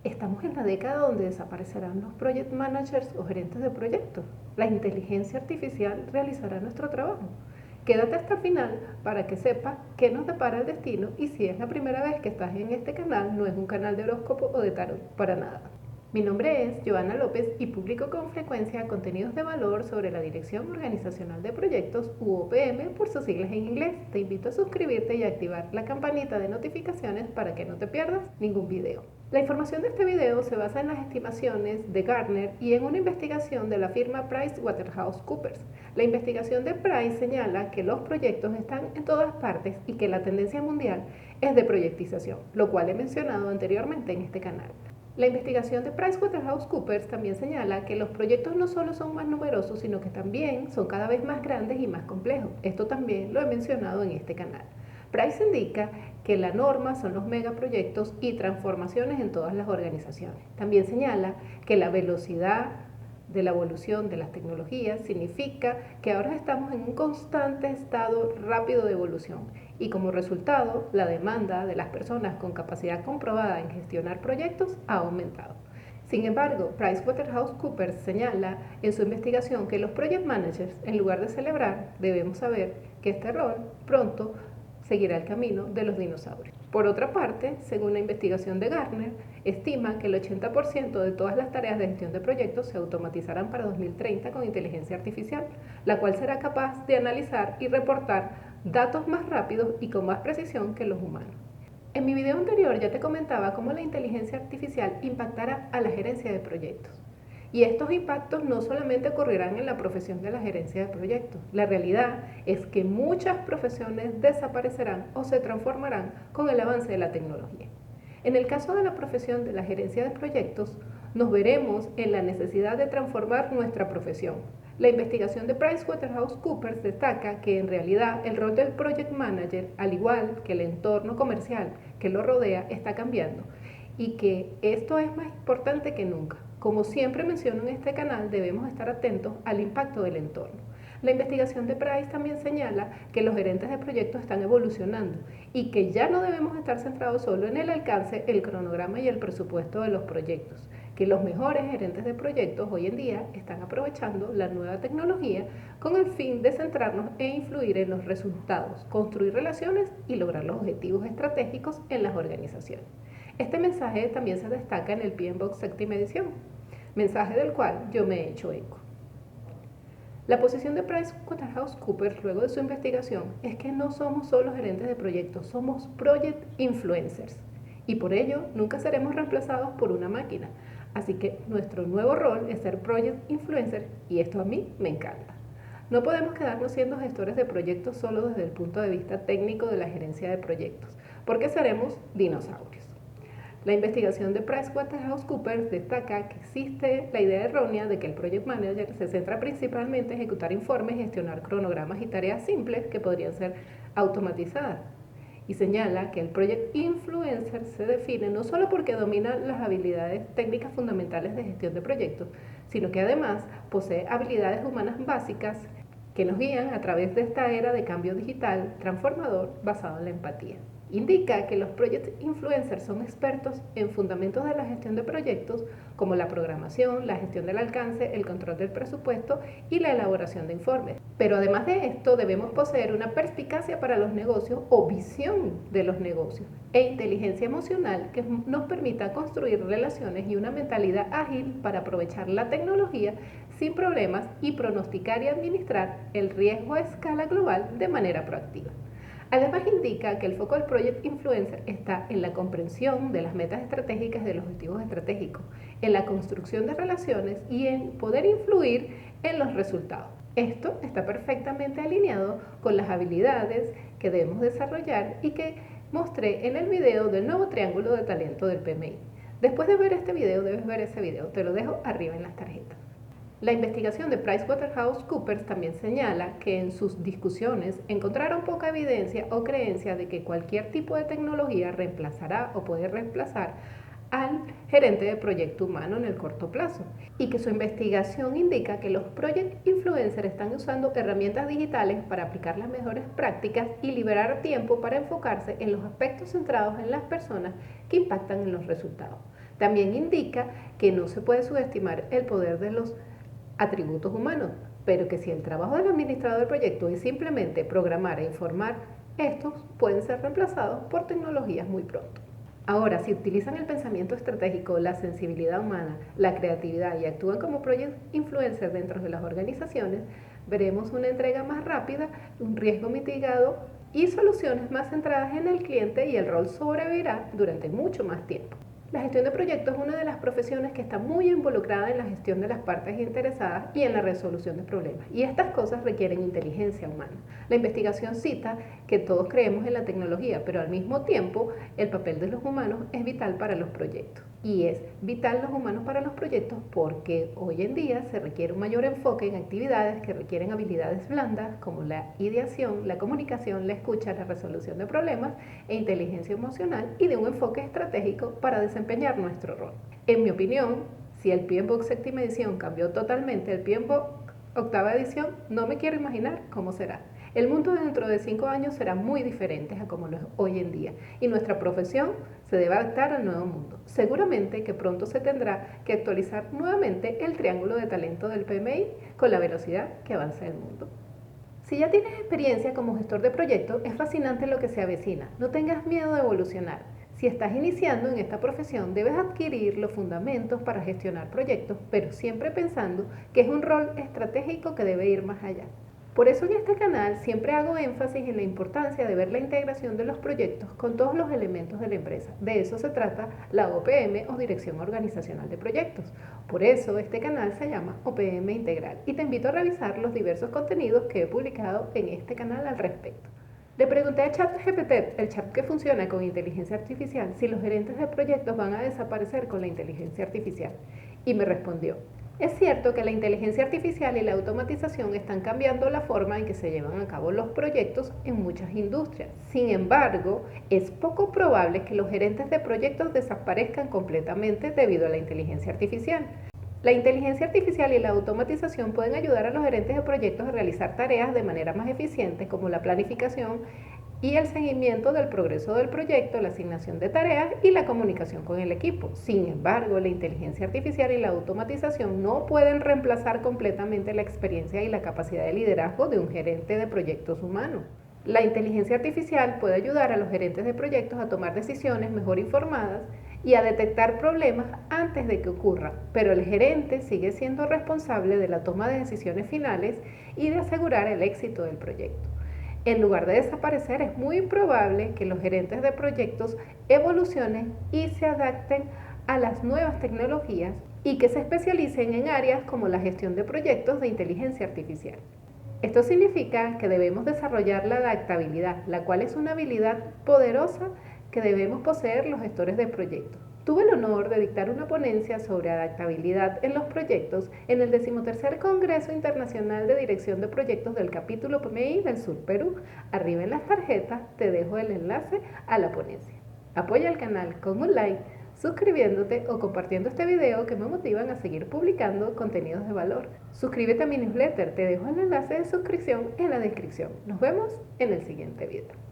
Estamos en la década donde desaparecerán los project managers o gerentes de proyectos. La inteligencia artificial realizará nuestro trabajo. Quédate hasta el final para que sepas qué nos depara el destino y si es la primera vez que estás en este canal, no es un canal de horóscopo o de tarot, para nada. Mi nombre es Joana López y publico con frecuencia contenidos de valor sobre la Dirección Organizacional de Proyectos UOPM por sus siglas en inglés. Te invito a suscribirte y a activar la campanita de notificaciones para que no te pierdas ningún video. La información de este video se basa en las estimaciones de Gartner y en una investigación de la firma PricewaterhouseCoopers. La investigación de Price señala que los proyectos están en todas partes y que la tendencia mundial es de proyectización, lo cual he mencionado anteriormente en este canal. La investigación de PricewaterhouseCoopers también señala que los proyectos no solo son más numerosos, sino que también son cada vez más grandes y más complejos. Esto también lo he mencionado en este canal. Price indica que la norma son los megaproyectos y transformaciones en todas las organizaciones. También señala que la velocidad de la evolución de las tecnologías significa que ahora estamos en un constante estado rápido de evolución y como resultado la demanda de las personas con capacidad comprobada en gestionar proyectos ha aumentado. Sin embargo, PricewaterhouseCoopers señala en su investigación que los project managers, en lugar de celebrar, debemos saber que este rol pronto seguirá el camino de los dinosaurios. Por otra parte, según la investigación de Gartner, estima que el 80% de todas las tareas de gestión de proyectos se automatizarán para 2030 con inteligencia artificial, la cual será capaz de analizar y reportar datos más rápidos y con más precisión que los humanos. En mi video anterior ya te comentaba cómo la inteligencia artificial impactará a la gerencia de proyectos. Y estos impactos no solamente ocurrirán en la profesión de la gerencia de proyectos. La realidad es que muchas profesiones desaparecerán o se transformarán con el avance de la tecnología. En el caso de la profesión de la gerencia de proyectos, nos veremos en la necesidad de transformar nuestra profesión. La investigación de PricewaterhouseCoopers destaca que en realidad el rol del Project Manager, al igual que el entorno comercial que lo rodea, está cambiando y que esto es más importante que nunca. Como siempre menciono en este canal, debemos estar atentos al impacto del entorno. La investigación de Price también señala que los gerentes de proyectos están evolucionando y que ya no debemos estar centrados solo en el alcance, el cronograma y el presupuesto de los proyectos, que los mejores gerentes de proyectos hoy en día están aprovechando la nueva tecnología con el fin de centrarnos e influir en los resultados, construir relaciones y lograr los objetivos estratégicos en las organizaciones. Este mensaje también se destaca en el PMBOK séptima edición, mensaje del cual yo me he hecho eco. La posición de PricewaterhouseCoopers luego de su investigación es que no somos solo gerentes de proyectos, somos project influencers y por ello nunca seremos reemplazados por una máquina. Así que nuestro nuevo rol es ser project influencer y esto a mí me encanta. No podemos quedarnos siendo gestores de proyectos solo desde el punto de vista técnico de la gerencia de proyectos, porque seremos dinosaurios. La investigación de PricewaterhouseCoopers destaca que existe la idea errónea de que el Project Manager se centra principalmente en ejecutar informes, gestionar cronogramas y tareas simples que podrían ser automatizadas. Y señala que el Project Influencer se define no solo porque domina las habilidades técnicas fundamentales de gestión de proyectos, sino que además posee habilidades humanas básicas que nos guían a través de esta era de cambio digital transformador basado en la empatía. Indica que los project influencers son expertos en fundamentos de la gestión de proyectos como la programación, la gestión del alcance, el control del presupuesto y la elaboración de informes. Pero además de esto debemos poseer una perspicacia para los negocios o visión de los negocios e inteligencia emocional que nos permita construir relaciones y una mentalidad ágil para aprovechar la tecnología sin problemas y pronosticar y administrar el riesgo a escala global de manera proactiva. Además indica que el foco del Project Influencer está en la comprensión de las metas estratégicas y de los objetivos estratégicos, en la construcción de relaciones y en poder influir en los resultados. Esto está perfectamente alineado con las habilidades que debemos desarrollar y que mostré en el video del nuevo triángulo de talento del PMI. Después de ver este video, debes ver ese video, te lo dejo arriba en las tarjetas. La investigación de PricewaterhouseCoopers también señala que en sus discusiones encontraron poca evidencia o creencia de que cualquier tipo de tecnología reemplazará o puede reemplazar al gerente de proyecto humano en el corto plazo y que su investigación indica que los project influencers están usando herramientas digitales para aplicar las mejores prácticas y liberar tiempo para enfocarse en los aspectos centrados en las personas que impactan en los resultados. También indica que no se puede subestimar el poder de los atributos humanos, pero que si el trabajo del administrador del proyecto es simplemente programar e informar, estos pueden ser reemplazados por tecnologías muy pronto. Ahora, si utilizan el pensamiento estratégico, la sensibilidad humana, la creatividad y actúan como project influencers dentro de las organizaciones, veremos una entrega más rápida, un riesgo mitigado y soluciones más centradas en el cliente, y el rol sobrevivirá durante mucho más tiempo. La gestión de proyectos es una de las profesiones que está muy involucrada en la gestión de las partes interesadas y en la resolución de problemas. Y estas cosas requieren inteligencia humana. La investigación cita que todos creemos en la tecnología, pero al mismo tiempo el papel de los humanos es vital para los proyectos. Y es vital los humanos para los proyectos porque hoy en día se requiere un mayor enfoque en actividades que requieren habilidades blandas como la ideación, la comunicación, la escucha, la resolución de problemas e inteligencia emocional, y de un enfoque estratégico para desempeñar nuestro rol. En mi opinión, si el PMBOK séptima edición cambió totalmente el PMBOK octava edición, no me quiero imaginar cómo será. El mundo dentro de 5 años será muy diferente a como lo es hoy en día, y nuestra profesión se debe adaptar al nuevo mundo. Seguramente que pronto se tendrá que actualizar nuevamente el triángulo de talento del PMI con la velocidad que avanza el mundo. Si ya tienes experiencia como gestor de proyectos, es fascinante lo que se avecina. No tengas miedo de evolucionar. Si estás iniciando en esta profesión, debes adquirir los fundamentos para gestionar proyectos, pero siempre pensando que es un rol estratégico que debe ir más allá. Por eso en este canal siempre hago énfasis en la importancia de ver la integración de los proyectos con todos los elementos de la empresa. De eso se trata la OPM, o Dirección Organizacional de Proyectos. Por eso este canal se llama OPM Integral, y te invito a revisar los diversos contenidos que he publicado en este canal al respecto. Le pregunté a ChatGPT, el chat que funciona con inteligencia artificial, si los gerentes de proyectos van a desaparecer con la inteligencia artificial, y me respondió: es cierto que la inteligencia artificial y la automatización están cambiando la forma en que se llevan a cabo los proyectos en muchas industrias. Sin embargo, es poco probable que los gerentes de proyectos desaparezcan completamente debido a la inteligencia artificial. La inteligencia artificial y la automatización pueden ayudar a los gerentes de proyectos a realizar tareas de manera más eficiente, como la planificación y el seguimiento del progreso del proyecto, la asignación de tareas y la comunicación con el equipo. Sin embargo, la inteligencia artificial y la automatización no pueden reemplazar completamente la experiencia y la capacidad de liderazgo de un gerente de proyectos humano. La inteligencia artificial puede ayudar a los gerentes de proyectos a tomar decisiones mejor informadas y a detectar problemas antes de que ocurran, pero el gerente sigue siendo responsable de la toma de decisiones finales y de asegurar el éxito del proyecto. En lugar de desaparecer, es muy probable que los gerentes de proyectos evolucionen y se adapten a las nuevas tecnologías y que se especialicen en áreas como la gestión de proyectos de inteligencia artificial. Esto significa que debemos desarrollar la adaptabilidad, la cual es una habilidad poderosa que debemos poseer los gestores de proyectos. Tuve el honor de dictar una ponencia sobre adaptabilidad en los proyectos en el 13º Congreso Internacional de Dirección de Proyectos del capítulo PMI del Sur Perú. Arriba en las tarjetas te dejo el enlace a la ponencia. Apoya el canal con un like, suscribiéndote o compartiendo este video, que me motivan a seguir publicando contenidos de valor. Suscríbete a mi newsletter, te dejo el enlace de suscripción en la descripción. Nos vemos en el siguiente video.